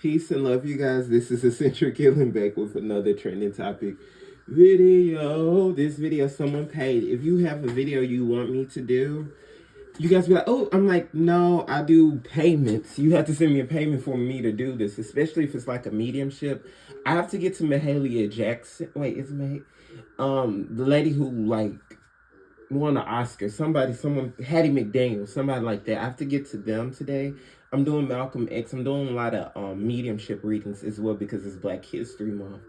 Peace and love, you guys. This is Eccentric Killing back with another trending topic video. This video someone paid. If you have a video you want me to do, you guys be like, oh, I'm like, no, I do payments. You have to send me a payment for me to do this, especially if it's like a mediumship. I have to get to Mahalia Jackson. Wait, is it the lady who like won an Oscar, someone, Hattie McDaniel, somebody like that. I have to get to them today. I'm doing Malcolm X. I'm doing a lot of mediumship readings as well because it's Black History Month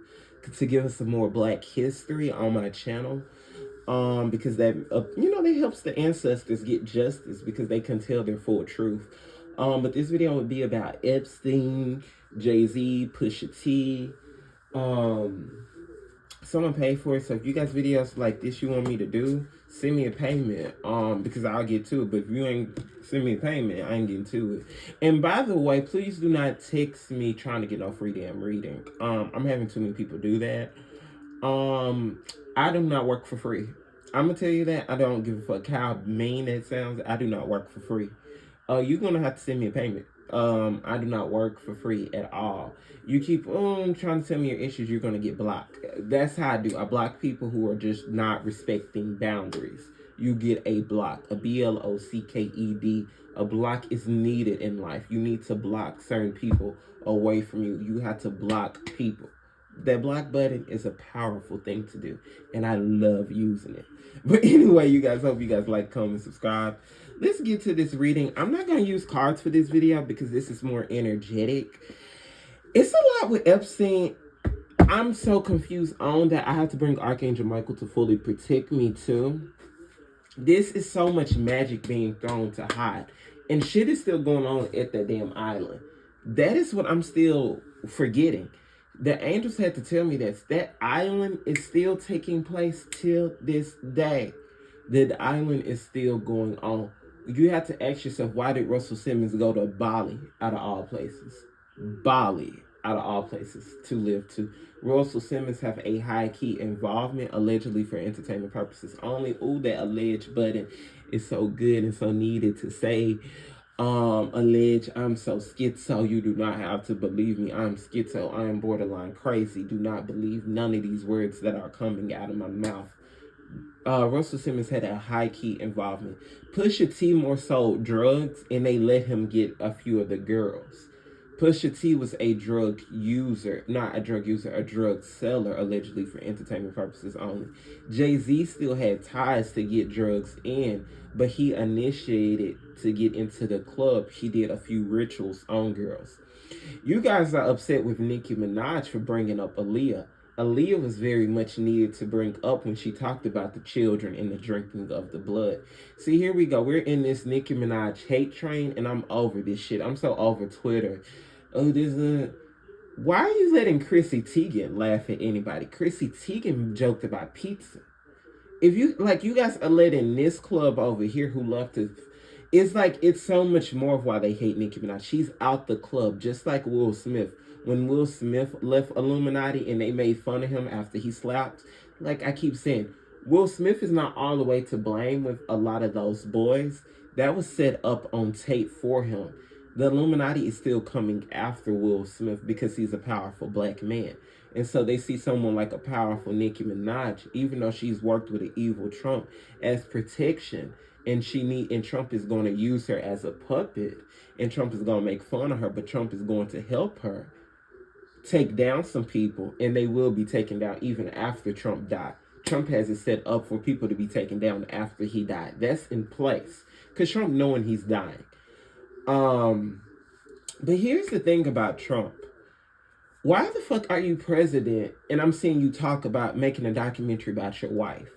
to give us some more Black history on my channel. Because that that helps the ancestors get justice because they can tell their full truth. But this video would be about Epstein, Jay-Z, Pusha T. Someone paid for it, so if you guys videos like this you want me to do, send me a payment, because I'll get to it. But if you ain't send me a payment, I ain't getting to it. And by the way, please do not text me trying to get no free damn reading. I'm having too many people do that. I do not work for free. I'm gonna tell you that. I don't give a fuck how mean that sounds. I do not work for free. You're gonna have to send me a payment. I do not work for free at all. You keep trying to tell me your issues, you're gonna get blocked. That's how I do. I block people who are just not respecting boundaries. You get a block, a BLOCKED. A block is needed in life. You need to block certain people away from you. You have to block people. That block button is a powerful thing to do, and I love using it. But anyway, you guys, hope you guys like, comment, subscribe. Let's get to this reading. I'm not going to use cards for this video because this is more energetic. It's a lot with Epstein. I'm so confused on that. I have to bring Archangel Michael to fully protect me too. This is so much magic being thrown to hide, and shit is still going on at that damn island. That is what I'm still forgetting. The angels had to tell me that island is still taking place till this day. That the island is still going on. You have to ask yourself, why did Russell Simmons go to Bali out of all places? Bali out of all places to live to. Russell Simmons have a high-key involvement, allegedly for entertainment purposes only. Ooh, that alleged button is so good and so needed to say. Allege I'm so schizo. You do not have to believe me. I'm schizo. I am borderline crazy. Do not believe none of these words that are coming out of my mouth. Russell Simmons had a high-key involvement. Pusha T more sold drugs, and they let him get a few of the girls. Pusha T was a drug user, not a drug user, a drug seller, allegedly for entertainment purposes only. Jay-Z still had ties to get drugs in, but he initiated to get into the club. He did a few rituals on girls. You guys are upset with Nicki Minaj for bringing up Aaliyah. Aaliyah was very much needed to bring up when she talked about the children and the drinking of the blood. See, here we go. We're in this Nicki Minaj hate train, and I'm over this shit. I'm so over Twitter. Oh, why are you letting Chrissy Teigen laugh at anybody? Chrissy Teigen joked about pizza. If you, like, you guys are letting this club over here who love to, it's like, it's so much more of why they hate Nicki Minaj. She's out the club, just like Will Smith. When Will Smith left Illuminati and they made fun of him after he slapped, like I keep saying, Will Smith is not all the way to blame with a lot of those boys. That was set up on tape for him. The Illuminati is still coming after Will Smith because he's a powerful black man. And so they see someone like a powerful Nicki Minaj, even though she's worked with an evil Trump, as protection. And Trump is going to use her as a puppet. And Trump is going to make fun of her, but Trump is going to help her take down some people, and they will be taken down even after Trump died. Trump has it set up for people to be taken down after he died. That's in place. Because Trump knowing he's dying. But here's the thing about Trump. Why the fuck are you president and I'm seeing you talk about making a documentary about your wife?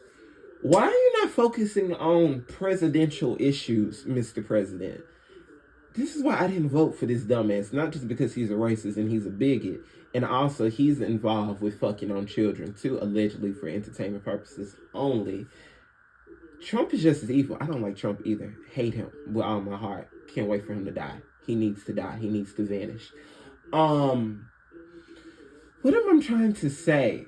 Why are you not focusing on presidential issues, Mr. President? This is why I didn't vote for this dumbass. Not just because he's a racist and he's a bigot. And also he's involved with fucking on children too, allegedly for entertainment purposes only. Trump is just as evil. I don't like Trump either. Hate him with all my heart. Can't wait for him to die. He needs to die. He needs to vanish. What am I trying to say?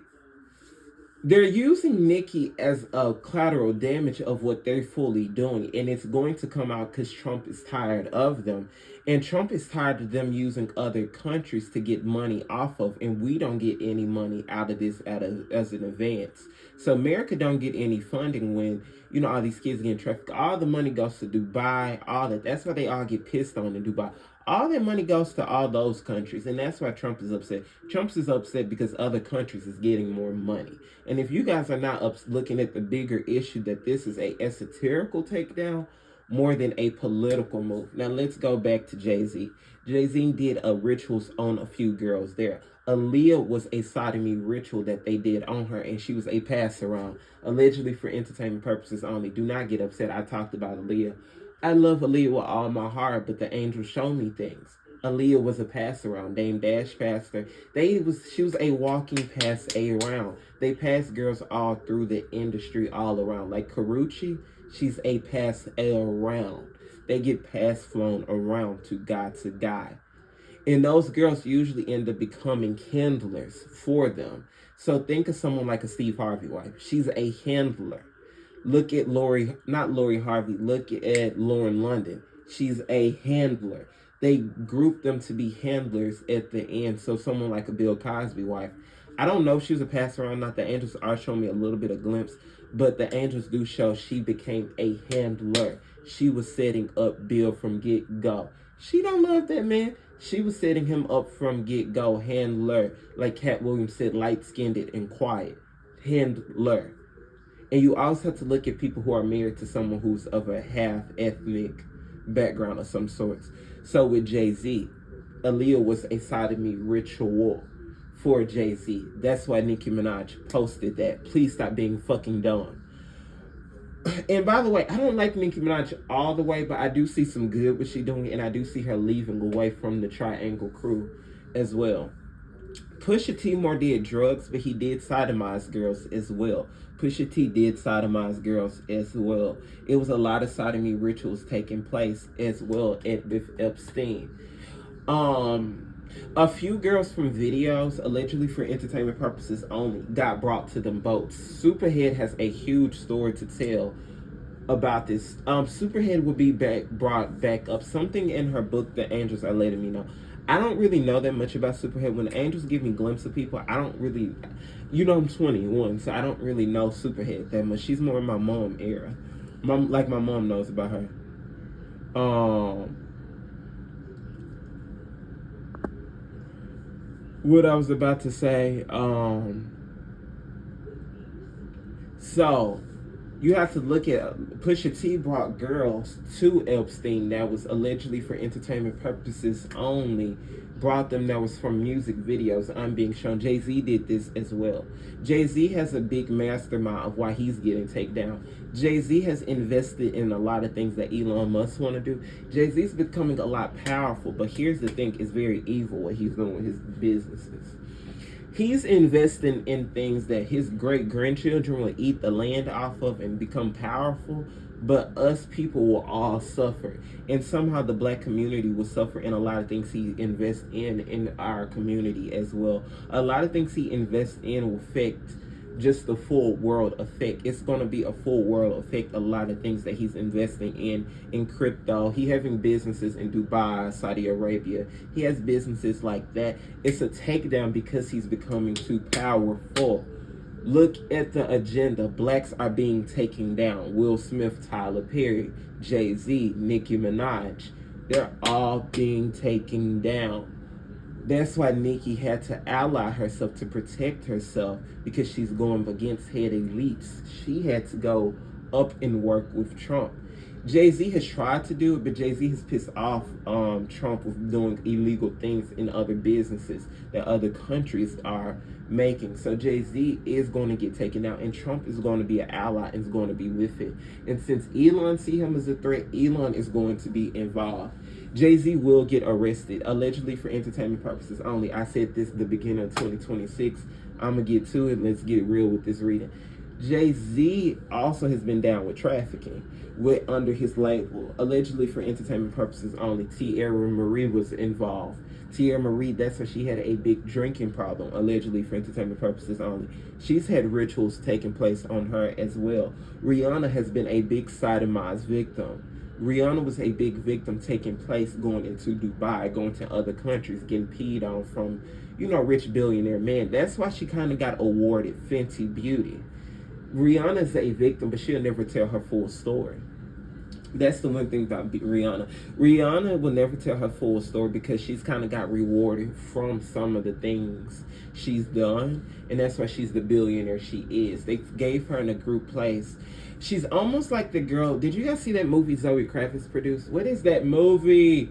they're using Nikki as a collateral damage of what they're fully doing, and it's going to come out because Trump is tired of them, and Trump is tired of them using other countries to get money off of, and we don't get any money out of this as an advance. So America don't get any funding when all these kids getting trafficked. All the money goes to Dubai, all that. That's why they all get pissed on in Dubai. All that money goes to all those countries, and that's why Trump is upset. Trump is upset because other countries is getting more money. And if you guys are not looking at the bigger issue that this is a esoterical takedown more than a political move. Now let's go back to Jay-Z. Jay-Z did a rituals on a few girls there. Aaliyah was a sodomy ritual that they did on her, and she was a pass around, allegedly for entertainment purposes only. Do not get upset. I talked about Aaliyah. I love Aaliyah with all my heart, but the angels show me things. Aaliyah was a pass around. Dame Dash passed her. She was a walking pass around. They pass girls all through the industry all around. Like Karuchi, she's a pass around. They get pass flown around to guy. And those girls usually end up becoming handlers for them. So think of someone like a Steve Harvey wife. She's a handler. Look at not Lori Harvey, look at Lauren London. She's a handler. They group them to be handlers at the end. So someone like a Bill Cosby wife. I don't know if she was a pass around, not. The angels are showing me a little bit of glimpse, but the angels do show she became a handler. She was setting up Bill from get-go. She don't love that man. She was setting him up from get-go. Handler. Like Cat Williams said, light-skinned and quiet. Handler. And you also have to look at people who are married to someone who's of a half-ethnic background of some sorts. So with Jay-Z, Aaliyah was a sodomy ritual for Jay-Z. That's why Nicki Minaj posted that. Please stop being fucking dumb. And by the way, I don't like Nicki Minaj all the way, but I do see some good what she's doing, and I do see her leaving away from the Triangle crew as well. Pusha T more did drugs, but he did sodomize girls as well. Pusha T did sodomize girls as well. It was a lot of sodomy rituals taking place as well with Epstein. A few girls from videos, allegedly for entertainment purposes only, got brought to them boats. Superhead has a huge story to tell about this. Superhead will be brought back up. Something in her book, The Angels Are Letting Me Know. I don't really know that much about Superhead. When the angels give me glimpses of people, I don't really, I'm 21, so I don't really know Superhead that much. She's more in my mom era. My mom knows about her. What I was about to say, so you have to look at Pusha T brought girls to Epstein that was allegedly for entertainment purposes only. Brought them that was from music videos. I'm being shown. Jay-Z did this as well. Jay-Z has a big mastermind of why he's getting taken down. Jay-Z has invested in a lot of things that Elon Musk want to do. Jay-Z's becoming a lot powerful, but here's the thing, it's very evil what he's doing with his businesses. He's investing in things that his great-grandchildren will eat the land off of and become powerful, but us people will all suffer. And somehow the black community will suffer in a lot of things he invests in our community as well. A lot of things he invests in will affect just the full world effect. It's going to be a full world effect. A lot of things that he's investing in crypto. He having businesses in Dubai, Saudi Arabia. He has businesses like that. It's a takedown because he's becoming too powerful. Look at the agenda. Blacks are being taken down. Will Smith, Tyler Perry, Jay-Z, Nicki Minaj. They're all being taken down. That's why Nicki had to ally herself to protect herself, because she's going against head elites. She had to go up and work with Trump. Jay-Z has tried to do it, but Jay-Z has pissed off Trump with doing illegal things in other businesses that other countries are making. So Jay-Z is going to get taken out, and Trump is going to be an ally and is going to be with it. And since Elon see him as a threat, Elon is going to be involved. Jay-Z will get arrested, allegedly for entertainment purposes only. I said this at the beginning of 2026. I'm going to get to it. Let's get real with this reading. Jay-Z also has been down with trafficking under his label, allegedly for entertainment purposes only. Tierra Marie was involved. Tierra Marie, that's when she had a big drinking problem, allegedly for entertainment purposes only. She's had rituals taking place on her as well. Rihanna has been a big sodomized victim. Rihanna was a big victim taking place going into Dubai, going to other countries, getting peed on from, rich billionaire men. That's why she kind of got awarded Fenty Beauty. Rihanna's a victim, but she'll never tell her full story. That's the one thing about Rihanna. Rihanna will never tell her full story because she's kind of got rewarded from some of the things she's done, and that's why she's the billionaire she is. They gave her in a group place. She's almost like the girl. Did you guys see that movie Zoe Kravitz produced? What is that movie?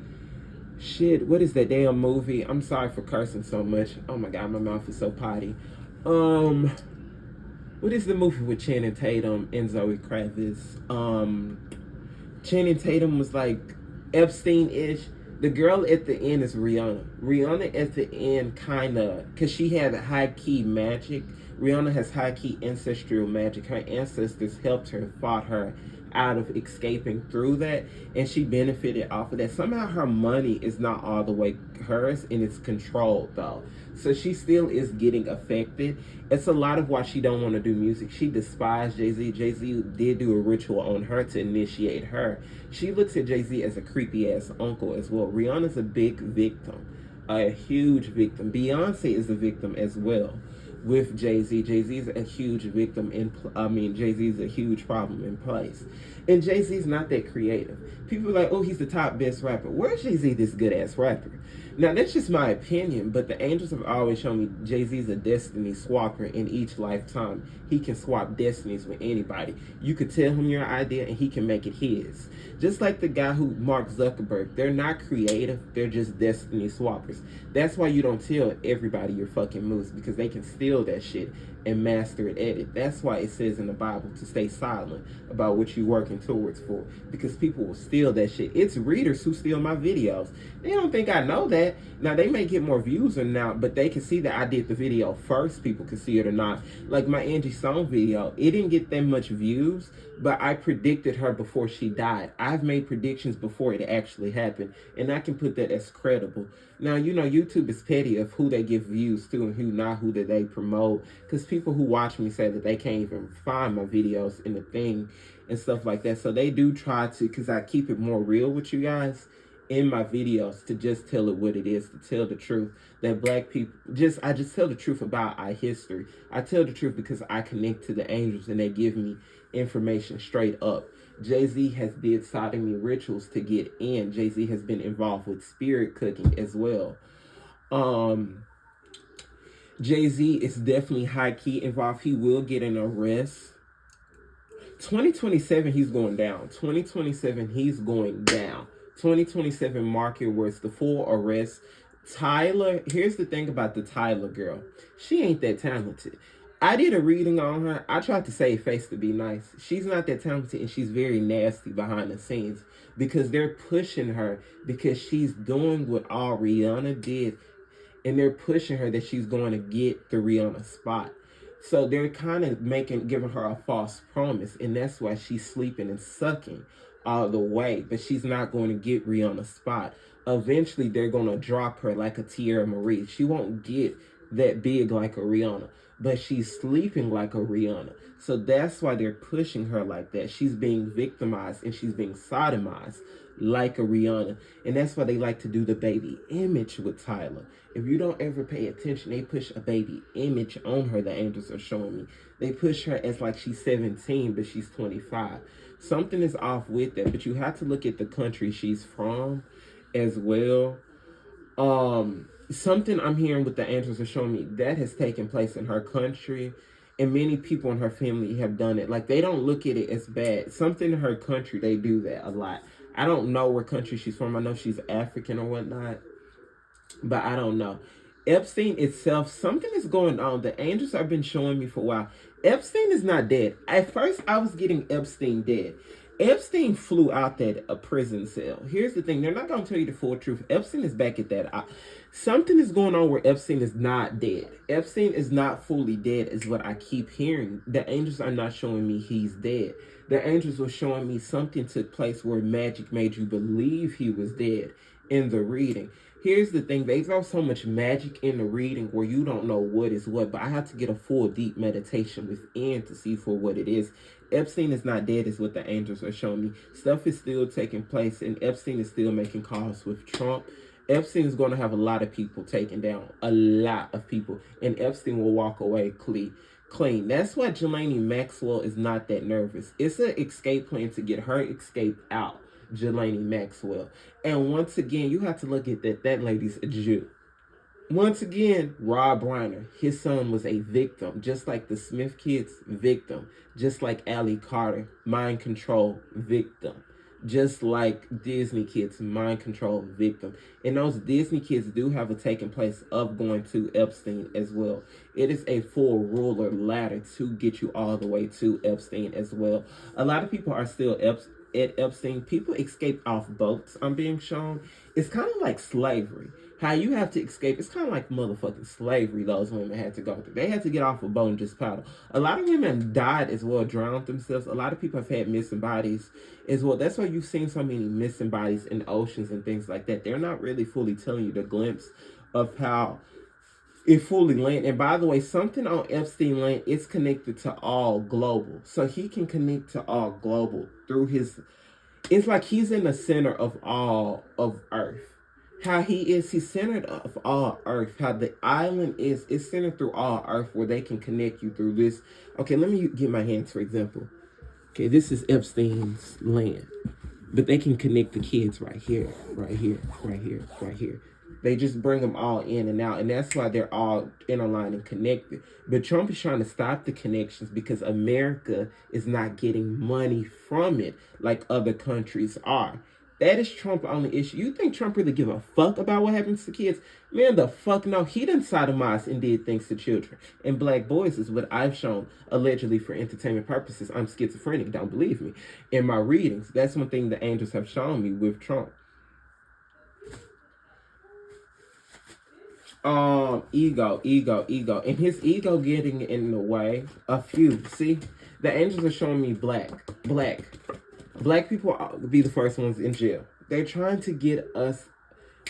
Shit, what is that damn movie? I'm sorry for cursing so much. Oh my god, my mouth is so potty. What is the movie with Channing Tatum and Zoe Kravitz? Channing Tatum was like Epstein-ish. The girl at the end is Rihanna. Rihanna at the end kind of, because she had high-key magic. Rihanna has high-key ancestral magic. Her ancestors helped her, fought her out of escaping through that, and she benefited off of that. Somehow her money is not all the way hers, and it's controlled though. So she still is getting affected. It's a lot of why she don't want to do music. She despised Jay-Z. Jay-Z did do a ritual on her to initiate her. She looks at Jay-Z as a creepy ass uncle as well. Rihanna's a big victim, a huge victim. Beyonce is a victim as well with Jay-Z. Jay-Z's a huge victim Jay-Z's a huge problem in place. And Jay-Z's not that creative. People are like, oh, he's the top best rapper. Where's Jay-Z this good ass rapper? Now that's just my opinion, but the angels have always shown me Jay-Z's a destiny swapper in each lifetime. He can swap destinies with anybody. You could tell him your idea and he can make it his. Just like the guy who, Mark Zuckerberg, they're not creative, they're just destiny swappers. That's why you don't tell everybody your fucking moves, because they can steal that shit and master it, edit. That's why it says in the Bible to stay silent about what you're working towards for, because people will steal that shit. It's readers who steal my videos. They don't think I know that. Now, they may get more views or not, but they can see that I did the video first. People can see it or not. Like my Angie Song video, it didn't get that much views, but I predicted her before she died. I've made predictions before it actually happened, and I can put that as credible. Now, YouTube is petty of who they give views to and who not, who that they promote, because people who watch me say that they can't even find my videos in the thing and stuff like that. So they do try to, because I keep it more real with you guys in my videos, to just tell it what it is, to tell the truth that black people, I just tell the truth about our history. I tell the truth because I connect to the angels and they give me information straight up. Jay-Z has did sodomy rituals to get in. Jay-Z has been involved with spirit cooking as well. Jay-Z is definitely high-key involved. He will get an arrest. 2027, he's going down. 2027, he's going down. 2027 market where it's the full arrest. Tyler, here's the thing about the Tyler girl. She ain't that talented. I did a reading on her. I tried to save face to be nice. She's not that talented, and she's very nasty behind the scenes because they're pushing her because she's doing what all Rihanna did, and they're pushing her that she's going to get the Rihanna spot. So they're kind of giving her a false promise, and that's why she's sleeping and sucking all the way, but she's not going to get Rihanna's spot. Eventually, they're going to drop her like a Tierra Marie. She won't get that big like a Rihanna, but she's sleeping like a Rihanna. So that's why they're pushing her like that. She's being victimized and she's being sodomized like a Rihanna. And that's why they like to do the baby image with Tyler. If you don't ever pay attention, they push a baby image on her, the angels are showing me. They push her as like she's 17, but she's 25. Something is off with that, but you have to look at the country she's from as well. Something I'm hearing with the angels are showing me that has taken place in her country, and many people in her family have done it. Like, they don't look at it as bad. Something in her country, they do that a lot. I don't know where country she's from. I know she's African or whatnot, but I don't know. Epstein itself, something is going on. The angels have been showing me for a while. Epstein is not dead. At first, I was getting Epstein dead. Epstein flew out that a prison cell. Here's the thing. They're not going to tell you the full truth. Epstein is back at that. Something is going on where Epstein is not dead. Epstein is not fully dead is what I keep hearing. The angels are not showing me he's dead. The angels were showing me something took place where magic made you believe he was dead in the reading. Here's the thing, they throw so much magic in the reading where you don't know what is what, but I have to get a full deep meditation within to see for what it is. Epstein is not dead is what the angels are showing me. Stuff is still taking place and Epstein is still making calls with Trump. Epstein is going to have a lot of people taken down, a lot of people, and Epstein will walk away clean. That's why Jelani Maxwell is not that nervous. It's an escape plan to get her escape out, Jelani Maxwell. And once again, you have to look at that lady's a Jew. Once again, Rob Reiner, his son was a victim, just like the Smith kids, victim. Just like Allie Carter, mind control, victim. Just like Disney kids, mind control, victim. And those Disney kids do have a taking place of going to Epstein as well. It is a full ruler ladder to get you all the way to Epstein as well. A lot of people are still at Epstein. People escape off boats, I'm being shown. It's kind of like slavery. How you have to escape, it's kind of like motherfucking slavery those women had to go through. They had to get off a boat and just paddle. A lot of women died as well, drowned themselves. A lot of people have had missing bodies as well. That's why you've seen so many missing bodies in oceans and things like that. They're not really fully telling you the glimpse of how it fully landed. And by the way, something on Epstein land is connected to all global. So he can connect to all global through his, it's like he's in the center of all of Earth. How he's centered of all Earth. How the island is centered through all Earth where they can connect you through this. Okay, let me get my hands for example. Okay, this is Epstein's land. But they can connect the kids right here, right here, right here, right here. They just bring them all in and out. And that's why they're all interlined and connected. But Trump is trying to stop the connections because America is not getting money from it like other countries are. That is Trump's only issue. You think Trump really give a fuck about what happens to kids? Man, the fuck no. He done sodomized and did things to children. And black boys is what I've shown, allegedly for entertainment purposes. I'm schizophrenic, don't believe me. In my readings, that's one thing the angels have shown me with Trump. Ego. And his ego getting in the way. A few. See? The angels are showing me black. Black people be the first ones in jail. They're trying to get us.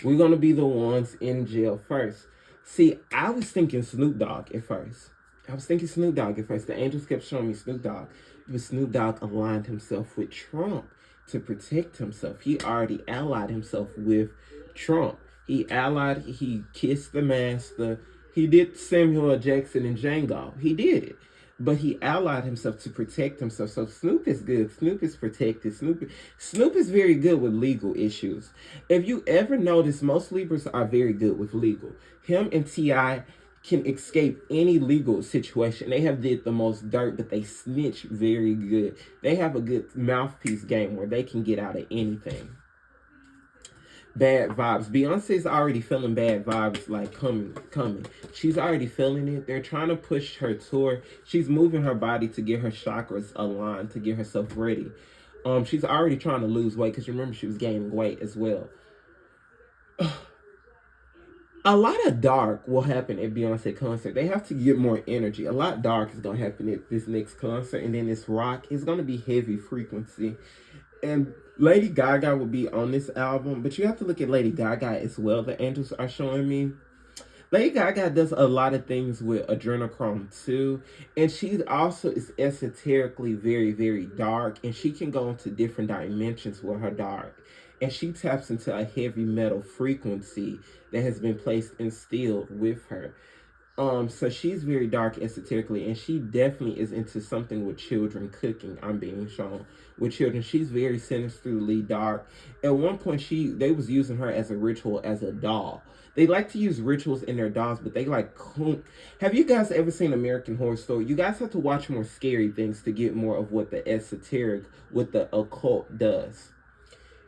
We're going to be the ones in jail first. See, I was thinking Snoop Dogg at first. The angels kept showing me Snoop Dogg. But Snoop Dogg aligned himself with Trump to protect himself. He already allied himself with Trump. He kissed the master. He did Samuel L. Jackson and Django. He did it. But he allied himself to protect himself. So Snoop is good. Snoop is protected. Snoop is very good with legal issues. If you ever notice, most Libras are very good with legal. Him and T.I. can escape any legal situation. They have did the most dirt, but they snitch very good. They have a good mouthpiece game where they can get out of anything. Bad vibes. Beyonce's already feeling bad vibes like coming. She's already feeling it. They're trying to push her tour. She's moving her body to get her chakras aligned, to get herself ready. She's already trying to lose weight because remember she was gaining weight as well. A lot of dark will happen at Beyonce concert. They have to get more energy. A lot dark is going to happen at this next concert. And then this rock is going to be heavy frequency. And Lady Gaga will be on this album. But you have to look at Lady Gaga as well. The angels are showing me. Lady Gaga does a lot of things with adrenochrome too. And she also is esoterically very, very dark. And she can go into different dimensions with her dark. And she taps into a heavy metal frequency that has been placed instilled with her. So she's very dark esoterically, and she definitely is into something with children cooking. I'm being shown with children. She's very sinisterly dark. At one point, they was using her as a ritual, as a doll. They like to use rituals in their dolls, but they like. Have you guys ever seen American Horror Story? You guys have to watch more scary things to get more of what the esoteric, what the occult does.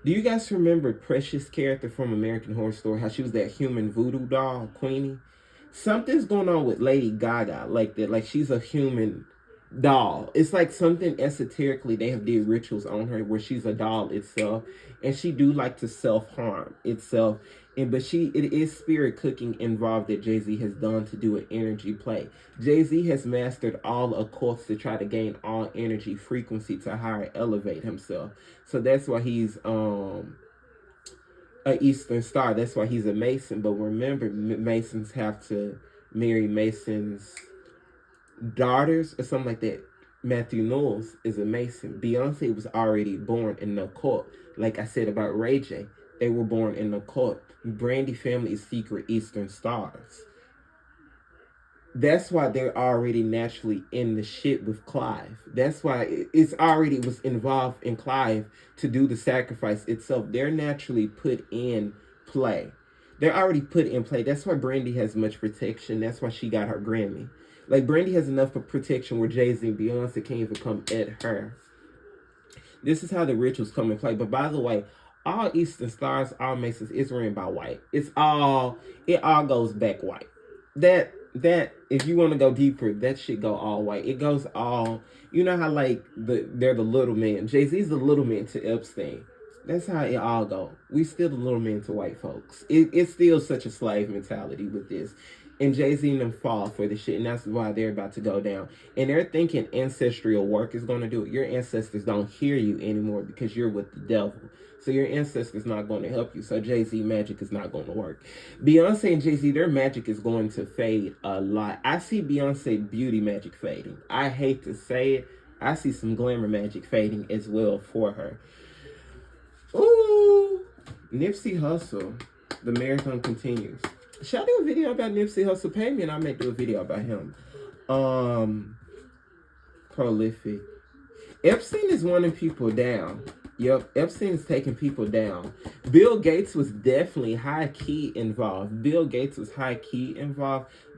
Do you guys remember Precious' character from American Horror Story? How she was that human voodoo doll, Queenie? Something's going on with Lady Gaga like that. Like she's a human doll. It's like something esoterically they have did rituals on her where she's a doll itself. And she do like to self-harm itself. But it is spirit cooking involved that Jay-Z has done to do an energy play. Jay-Z has mastered all occults to try to gain all energy frequency to higher elevate himself. So that's why he's a Eastern Star. That's why he's a Mason. But remember, Masons have to marry Masons' daughters or something like that. Matthew Knowles is a Mason. Beyonce was already born in the occult. Like I said about Ray J, they were born in the occult. Brandy family is secret Eastern Stars. That's why they're already naturally in the shit with Clive. That's why it's already was involved in Clive to do the sacrifice itself. They're naturally put in play. They're already put in play. That's why Brandy has much protection. That's why she got her Grammy. Like, Brandy has enough of protection where Jay-Z and Beyonce can't even come at her. This is how the rituals come in play. But by the way, all Eastern Stars, all Masons, is ran by white. It all goes back white. That if you want to go deeper, that shit go all white. It goes all, you know how like they're the little man. Jay-Z's the little man to Epstein. That's how it all go. We still the little man to white folks. It's still such a slave mentality with this. And Jay-Z and them fall for the shit, and that's why they're about to go down. And they're thinking ancestral work is going to do it. Your ancestors don't hear you anymore because you're with the devil. So your ancestors not going to help you. So Jay-Z magic is not going to work. Beyonce and Jay-Z, their magic is going to fade a lot. I see Beyonce beauty magic fading. I hate to say it. I see some glamour magic fading as well for her. Ooh, Nipsey Hussle. The marathon continues. Should I do a video about Nipsey Hussle? Pay me and I may do a video about him. Prolific. Epstein is wanting people down. Yep, Epstein is taking people down. Bill Gates was definitely high-key involved. Bill Gates is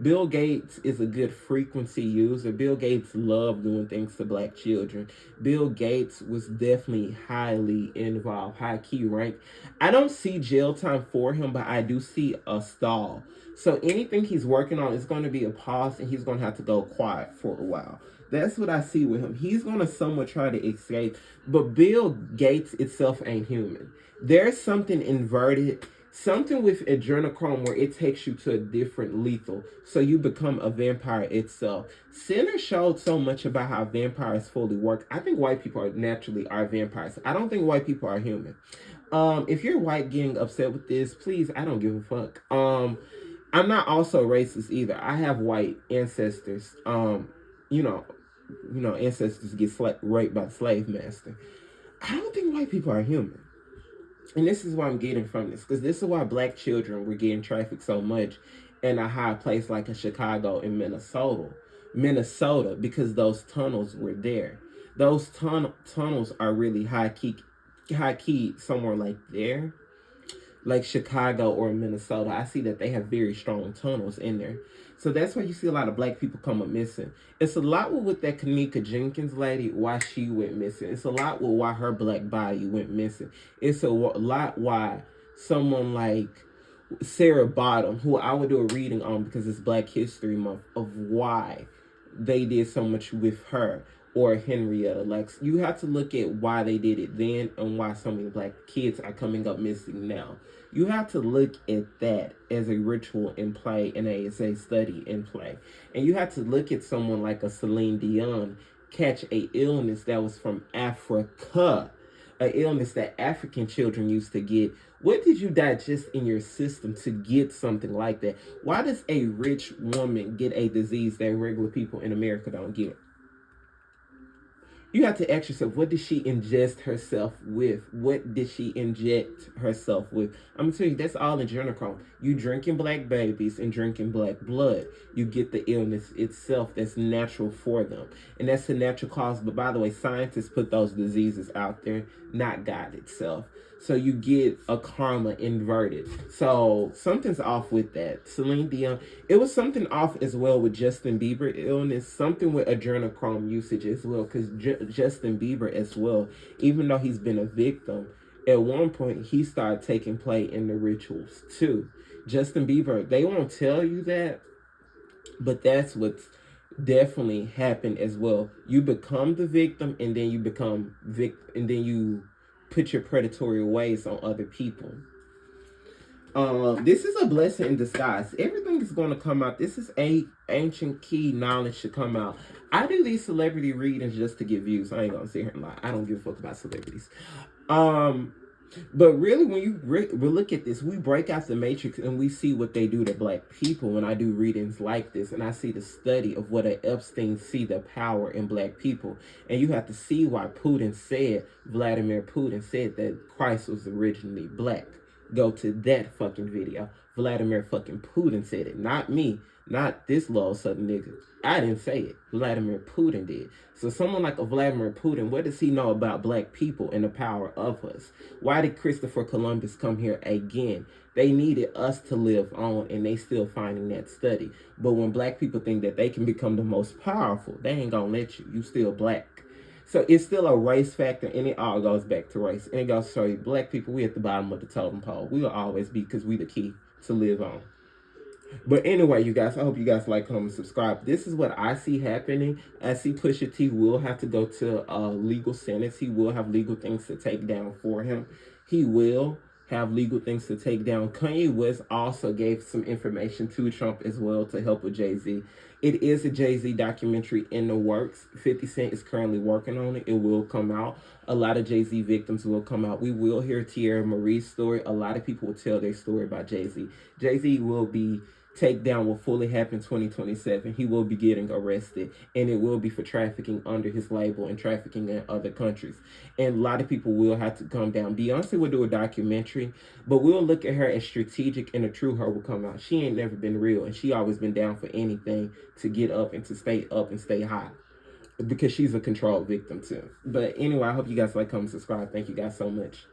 Bill Gates is a good frequency user. Bill Gates loved doing things to black children. Bill Gates was definitely highly involved, high-key ranked. I don't see jail time for him, but I do see a stall. So anything he's working on is going to be a pause, and he's going to have to go quiet for a while. That's what I see with him. He's going to somewhat try to escape, but Bill Gates itself ain't human. There's something inverted, something with adrenochrome where it takes you to a different lethal, so you become a vampire itself. Sinner showed so much about how vampires fully work. I think white people are vampires. I don't think white people are human. If you're white getting upset with this, please, I don't give a fuck. I'm not also racist either. I have white ancestors. Ancestors get raped by the slave master. I don't think white people are human. And this is why I'm getting from this. Because this is why black children were getting trafficked so much in a high place like in Chicago and Minnesota, because those tunnels were there. Those tunnels are really high key somewhere like there. Like Chicago or Minnesota. I see that they have very strong tunnels in there. So that's why you see a lot of black people come up missing. It's a lot with that Kanika Jenkins lady, why she went missing. It's a lot with why her black body went missing. It's a lot why someone like Sarah Bottom, who I would do a reading on because it's Black History Month, of why they did so much with her, or Henrietta Lacks. You have to look at why they did it then and why so many black kids are coming up missing now. You have to look at that as a ritual in play and as a study in play. And you have to look at someone like a Celine Dion catch a illness that was from Africa, an illness that African children used to get. What did you digest in your system to get something like that? Why does a rich woman get a disease that regular people in America don't get? You have to ask yourself, what did she ingest herself with? What did she inject herself with? I'm going to tell you, that's all adrenochrome. You drinking black babies and drinking black blood, you get the illness itself that's natural for them. And that's the natural cause. But by the way, scientists put those diseases out there, not God itself. So you get a karma inverted. So something's off with that. Celine Dion. It was something off as well with Justin Bieber illness. Something with adrenochrome usage as well. Because Justin Bieber as well, even though he's been a victim, at one point he started taking play in the rituals too. Justin Bieber, they won't tell you that, but that's what's definitely happened as well. You become the victim, and then you become and then you put your predatory ways on other people. This is a blessing in disguise. Everything is going to come out. This is ancient key knowledge to come out. I do these celebrity readings just to get views. I ain't going to sit here and lie. I don't give a fuck about celebrities. But really, when you we look at this, we break out the matrix and we see what they do to black people. When I do readings like this, and I see the study of what a Epstein see the power in black people, and you have to see why Vladimir Putin said that Christ was originally black. Go to that fucking video. Vladimir fucking Putin said it, not me, not this little southern nigga. I didn't say it. Vladimir Putin did. So someone like a Vladimir Putin, what does he know about black people and the power of us? Why did Christopher Columbus come here again? They needed us to live on, and they still finding that study. But when black people think that they can become the most powerful, they ain't gonna let you. You still black. So it's still a race factor, and it all goes back to race. And it goes to show you, black people, we at the bottom of the totem pole. We will always be, because we the key to live on. But anyway, you guys, I hope you guys like, comment, subscribe. This is what I see happening. I see Pusha T will have to go to legal sentence. He will have legal things to take down for him. He will have legal things to take down. Kanye West also gave some information to Trump as well to help with Jay-Z. It is a Jay-Z documentary in the works. 50 Cent is currently working on it. It will come out. A lot of Jay-Z victims will come out. We will hear Tierra Marie's story. A lot of people will tell their story about Jay-Z. Jay-Z will be takedown will fully happen 2027. He will be getting arrested, and it will be for trafficking under his label and trafficking in other countries. And a lot of people will have to come down. Beyonce will do a documentary, but we'll look at her as strategic, and the true her will come out. She ain't never been real, and she always been down for anything to get up and to stay up and stay high, because she's a controlled victim too. But anyway, I hope you guys like, comment, subscribe. Thank you guys so much.